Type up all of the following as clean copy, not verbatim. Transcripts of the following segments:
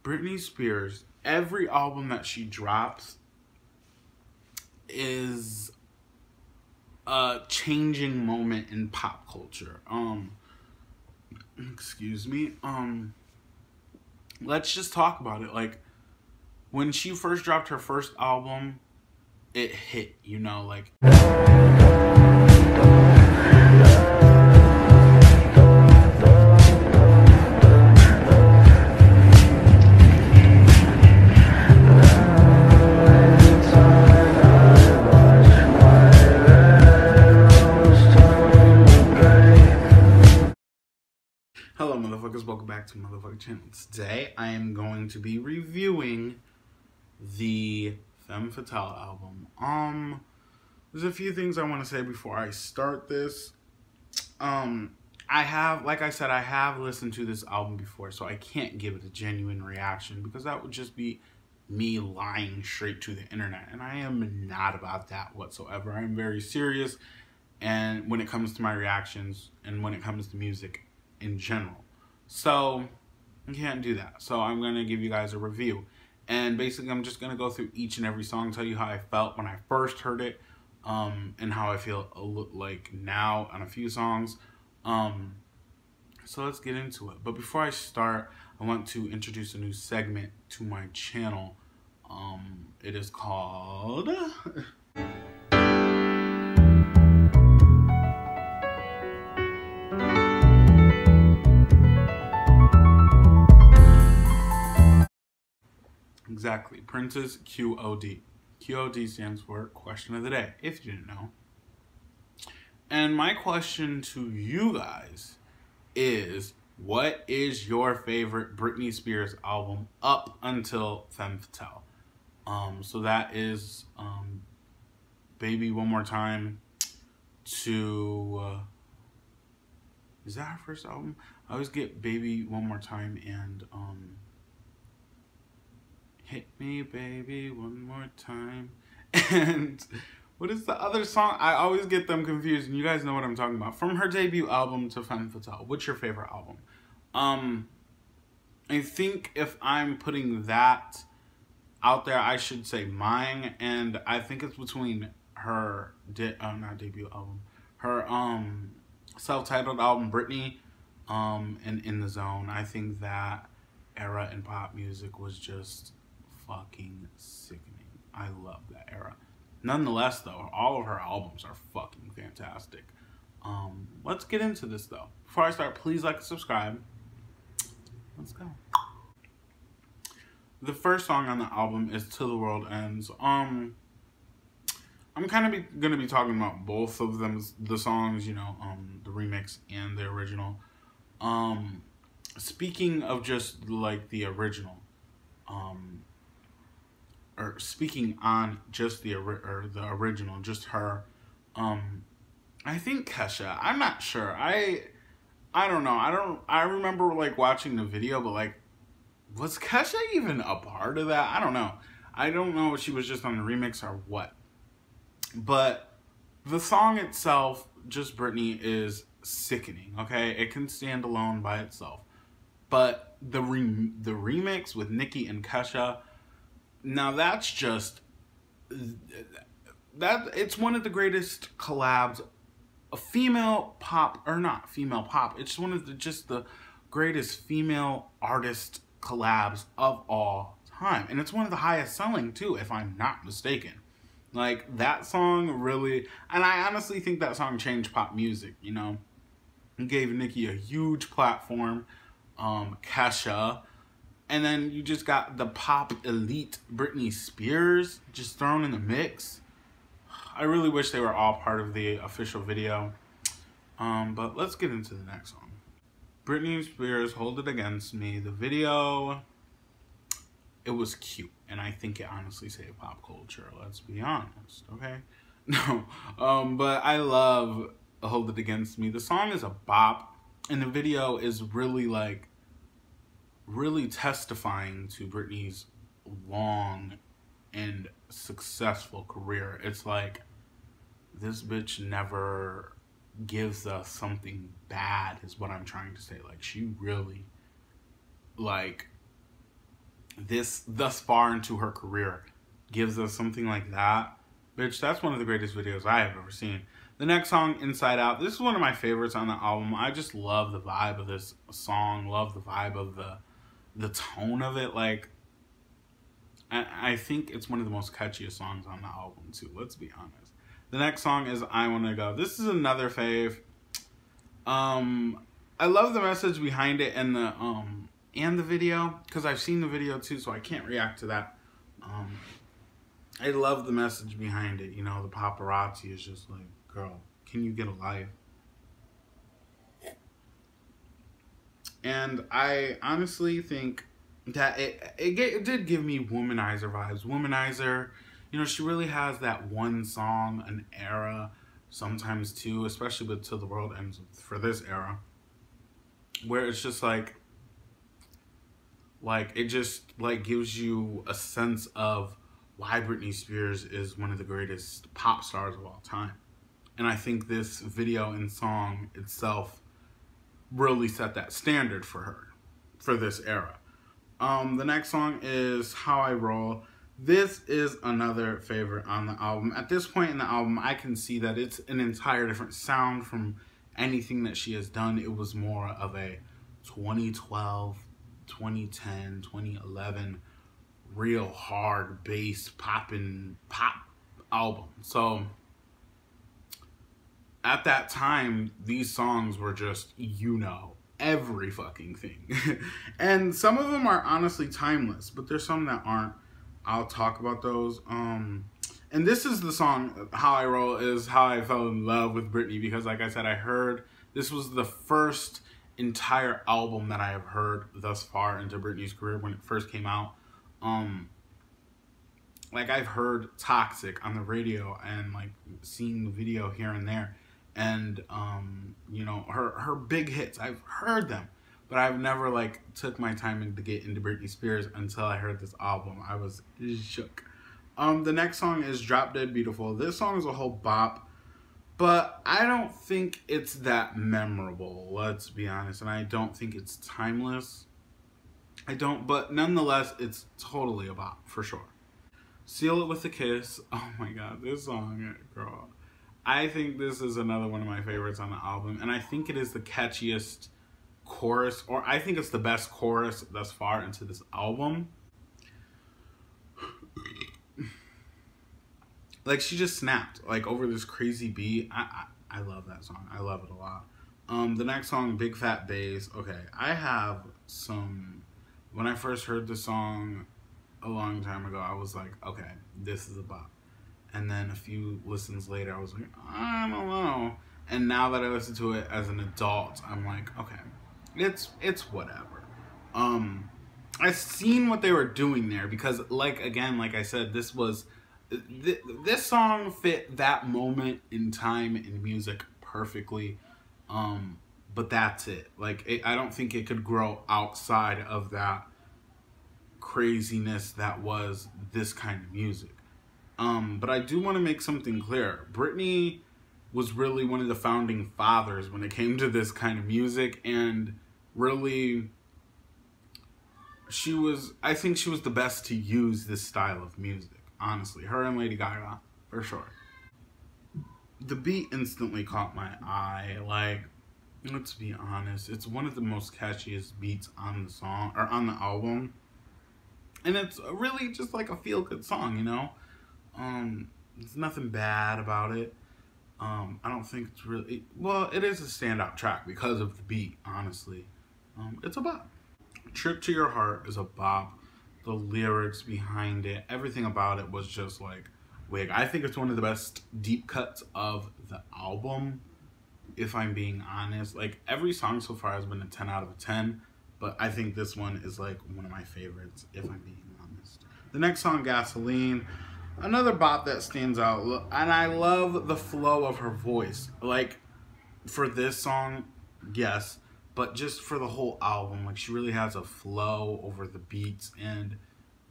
Britney Spears, every album that she drops is a changing moment in pop culture. Excuse me. Let's just talk about it. Like, when she first dropped her first album, it hit, you know, like... Hello motherfuckers, welcome back to my motherfucking channel. Today I am going to be reviewing the Femme Fatale album. There's a few things I want to say before I start this. I have listened to this album before, so I can't give it a genuine reaction because that would just be me lying straight to the internet, and I am not about that whatsoever. I'm very serious, and when it comes to my reactions and when it comes to music in general. So I can't do that. So I'm going to give you guys a review. And basically I'm just going to go through each and every song, tell you how I felt when I first heard it, and how I feel like now on a few songs. So let's get into it. But before I start, I want to introduce a new segment to my channel. It is called... Exactly. Prince's QOD. QOD stands for Question of the Day, if you didn't know. And my question to you guys is, what is your favorite Britney Spears album up until Femme Fatale? So that is Baby One More Time to... is that her first album? I always get Baby One More Time and... Hit Me Baby One More Time. And what is the other song? I always get them confused, and you guys know what I'm talking about. From her debut album to Femme Fatale, what's your favorite album? I think if I'm putting that out there, I should say mine, and I think it's between her not debut album, her self-titled album Britney, and In the Zone. I think that era in pop music was just fucking sickening. I love that era. Nonetheless, though, all of her albums are fucking fantastic. Let's get into this, though. Before I start, please like and subscribe. Let's go. The first song on the album is Till the World Ends. I'm kind of going to be talking about both of them, the songs, you know, the remix and the original. Speaking of just, like, the original, or speaking on just the original, just her, I think Kesha, I'm not sure, I don't know, I remember, like, watching the video, but, like, was Kesha even a part of that? I don't know if she was just on the remix or what, but the song itself, just Britney, is sickening, okay? It can stand alone by itself, but the remix with Nicki and Kesha, now that's just, it's one of the greatest collabs of female pop, or not female pop, it's one of the greatest female artist collabs of all time. And it's one of the highest selling too, if I'm not mistaken. Like, that song really, and I honestly think that song changed pop music, you know. It gave Nicki a huge platform, Kesha, and then you just got the pop elite Britney Spears just thrown in the mix. I really wish they were all part of the official video. But let's get into the next song. Britney Spears, Hold It Against Me. The video, it was cute, and I think it honestly saved pop culture, let's be honest, okay? No, but I love Hold It Against Me. The song is a bop, and the video is really, like, really testifying to Britney's long and successful career. It's like, this bitch never gives us something bad, is what I'm trying to say. Like, she really, like, this thus far into her career gives us something like that, bitch, that's one of the greatest videos I have ever seen. The next song, Inside Out, this is one of my favorites on the album. I just love the vibe of this song, love the vibe of the tone of it. Like, I think it's one of the most catchiest songs on the album too, let's be honest. The next song is I Wanna Go. This is another fave. I love the message behind it and the video, because I've seen the video too, so I can't react to that. I love the message behind it. You know, the paparazzi is just like, girl, can you get a life? And I honestly think that it did give me Womanizer vibes. Womanizer, you know, she really has that one song, an era, sometimes two, especially with Till the World Ends for this era, where it's just like it just like gives you a sense of why Britney Spears is one of the greatest pop stars of all time. And I think this video and song itself really set that standard for her, for this era. The next song is How I Roll. This is another favorite on the album. At this point in the album, I can see that it's an entire different sound from anything that she has done. It was more of a 2012, 2010, 2011 real hard bass poppin' pop album. So at that time, these songs were just, you know, every fucking thing. And some of them are honestly timeless, but there's some that aren't. I'll talk about those. And this is the song, How I Roll, is how I fell in love with Britney, because like I said, I heard, this was the first entire album that I have heard thus far into Britney's career when it first came out. Like, I've heard Toxic on the radio and like seen the video here and there, and you know, her big hits, I've heard them, but I've never like took my time to get into Britney Spears until I heard this album. I was shook. The next song is Drop Dead Beautiful. This song is a whole bop, but I don't think it's that memorable, let's be honest, and I don't think it's timeless. I don't, but nonetheless, it's totally a bop for sure. Seal It With a Kiss. Oh my god, this song, girl. I think this is another one of my favorites on the album, and I think it is the catchiest chorus, or I think it's the best chorus thus far into this album. Like, she just snapped like over this crazy beat. I love that song. I love it a lot. The next song, Big Fat Bass. Okay, I have some, when I first heard the song a long time ago, I was like, okay, this is a bop. And then a few listens later, I was like, I don't know. And now that I listen to it as an adult, I'm like, okay, it's whatever. I've seen what they were doing there, because like, again, like I said, this song fit that moment in time in music perfectly. But that's it. Like, I don't think it could grow outside of that craziness that was this kind of music. But I do want to make something clear. Britney was really one of the founding fathers when it came to this kind of music, and really, I think she was the best to use this style of music, honestly. Her and Lady Gaga, for sure. The beat instantly caught my eye. Like, let's be honest, it's one of the most catchiest beats on the song, or on the album. And it's really just like a feel-good song, you know? There's nothing bad about it. I don't think it's really, well, it is a standout track because of the beat, honestly. It's a bop. Trip to Your Heart is a bop. The lyrics behind it, everything about it was just like wig. I think it's one of the best deep cuts of the album, if I'm being honest. Like, every song so far has been a 10 out of 10, but I think this one is like one of my favorites, if I'm being honest. The next song, Gasoline, another bop that stands out, and I love the flow of her voice. Like, for this song, yes, but just for the whole album, like, she really has a flow over the beats and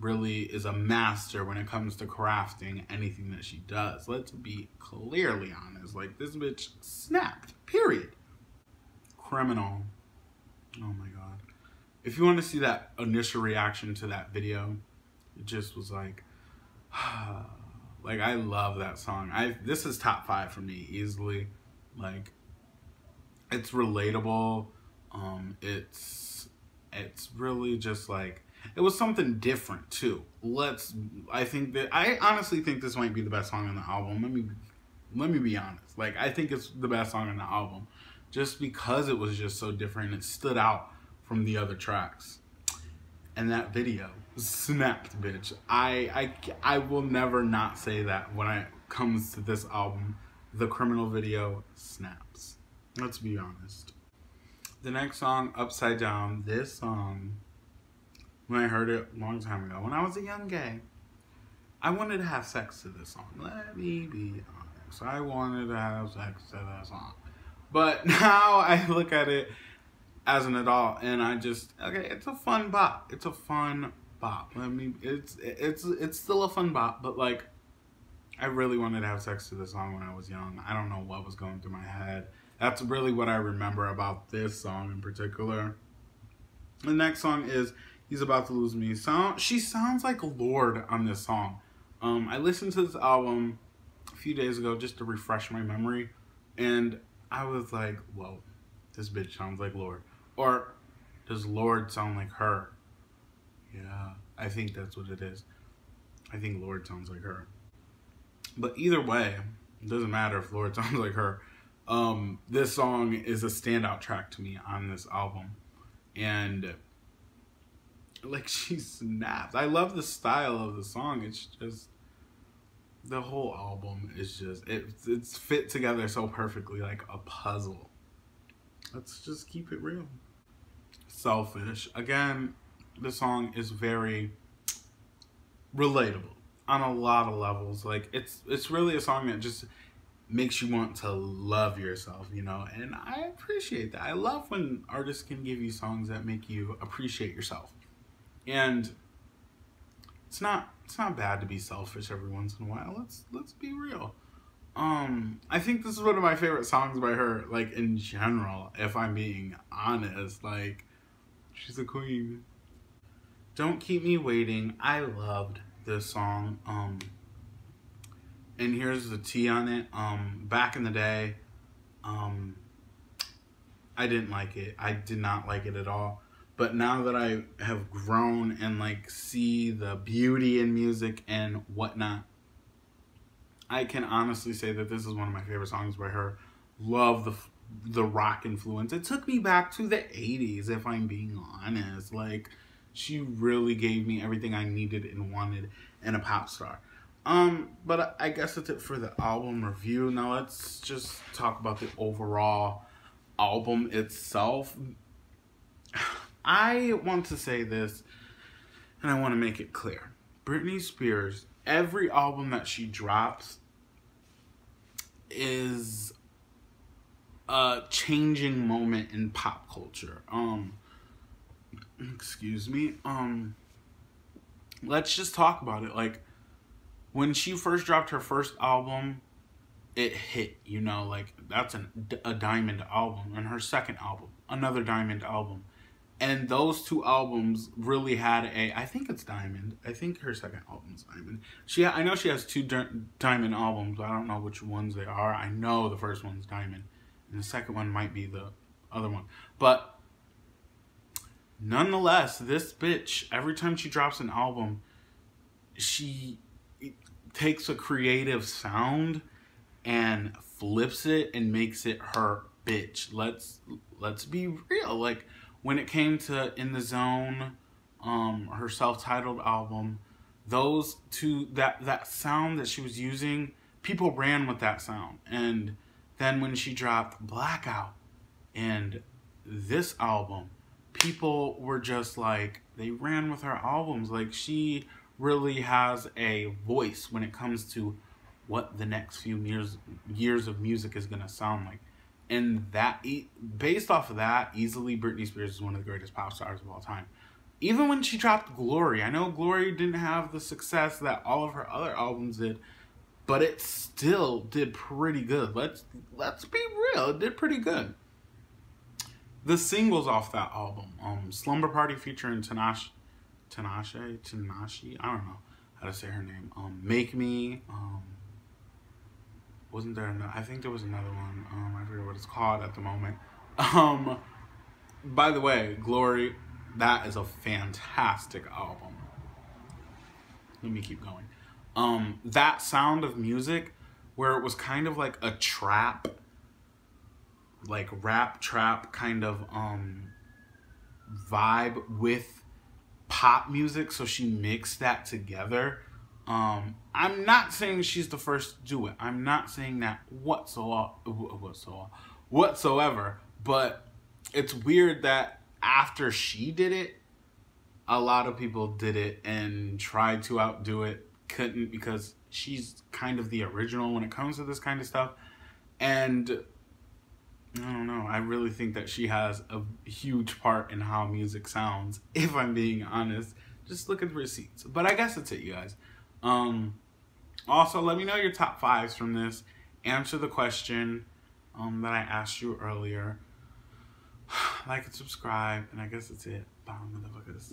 really is a master when it comes to crafting anything that she does. Let's be clearly honest. Like, this bitch snapped, period. Criminal. Oh my god. if you want to see that initial reaction to that video, it just was like, like, I love that song. This is top 5 for me easily. Like, it's relatable. It's really just like, it was something different too. I honestly think this might be the best song on the album. Let me be honest. Like, I think it's the best song on the album, just because it was just so different. It stood out from the other tracks. And that video snapped, bitch. I will never not say that when it comes to this album. The Criminal video snaps. Let's be honest. The next song, Upside Down. This song, when I heard it a long time ago, when I was a young gay, I wanted to have sex to this song. Let me be honest. I wanted to have sex to that song. But now I look at it as an adult, and I just, okay, it's a fun bop. It's a fun bop. It's still a fun bop, but like, I really wanted to have sex to this song when I was young. I don't know what was going through my head. That's really what I remember about this song in particular. The next song is He's About to Lose Me. She sounds like Lorde on this song. I listened to this album a few days ago just to refresh my memory, and I was like, whoa, this bitch sounds like Lorde. Or does Lorde sound like her? Yeah, I think that's what it is. I think Lorde sounds like her. But either way, it doesn't matter if Lorde sounds like her. This song is a standout track to me on this album. And, like, she snaps. I love the style of the song. It's just, the whole album is just, it's fit together so perfectly, like a puzzle. Let's just keep it real. Selfish. Again, the song is very relatable on a lot of levels. Like, it's really a song that just makes you want to love yourself, you know, and I appreciate that. I love when artists can give you songs that make you appreciate yourself. And it's not bad to be selfish every once in a while. Let's be real. I think this is one of my favorite songs by her, like, in general, if I'm being honest. Like, she's a queen. Don't Keep Me Waiting. I loved this song. And here's the tea on it. Back in the day, I didn't like it. I did not like it at all. But now that I have grown and, like, see the beauty in music and whatnot, I can honestly say that this is one of my favorite songs by her. Love the rock influence. It took me back to the 80s, if I'm being honest. Like, she really gave me everything I needed and wanted in a pop star. But I guess that's it for the album review. Now let's just talk about the overall album itself. I want to say this, and I want to make it clear. Britney Spears, every album that she drops is a changing moment in pop culture. Excuse me. Let's just talk about it. Like, when she first dropped her first album, it hit, you know, like, that's a diamond album. And her second album, another diamond album. And those two albums really had I think it's diamond. I think her second album's diamond. I know she has two diamond albums, but I don't know which ones they are. I know the first one's diamond, and the second one might be the other one. But nonetheless, this bitch, every time she drops an album, she takes a creative sound and flips it and makes it her bitch. Let's be real. Like, when it came to In the Zone, her self-titled album, those two, that sound that she was using, people ran with that sound. And then when she dropped Blackout and this album, people were just like, they ran with her albums. Like, she really has a voice when it comes to what the next few years of music is gonna sound like. And that, based off of that, easily Britney Spears is one of the greatest pop stars of all time. Even when she dropped Glory, I know Glory didn't have the success that all of her other albums did, but it still did pretty good. Let's be real, it did pretty good. the singles off that album. Slumber Party featuring Tanashi, I don't know how to say her name. Make Me. Wasn't there another? I think there was another one. I forget what it's called at the moment. By the way, Glory, that is a fantastic album. Let me keep going. That sound of music, where it was kind of like a trap, like rap trap kind of vibe with pop music, so she mixed that together. I'm not saying she's the first to do it. I'm not saying that whatsoever, but it's weird that after she did it, a lot of people did it and tried to outdo it, couldn't, because she's kind of the original when it comes to this kind of stuff. And I don't know, I really think that she has a huge part in how music sounds, if I'm being honest. Just look at the receipts. But I guess that's it, you guys. Also, let me know your top 5s from this. Answer the question that I asked you earlier. Like and subscribe, and I guess that's it. Bye, motherfuckers.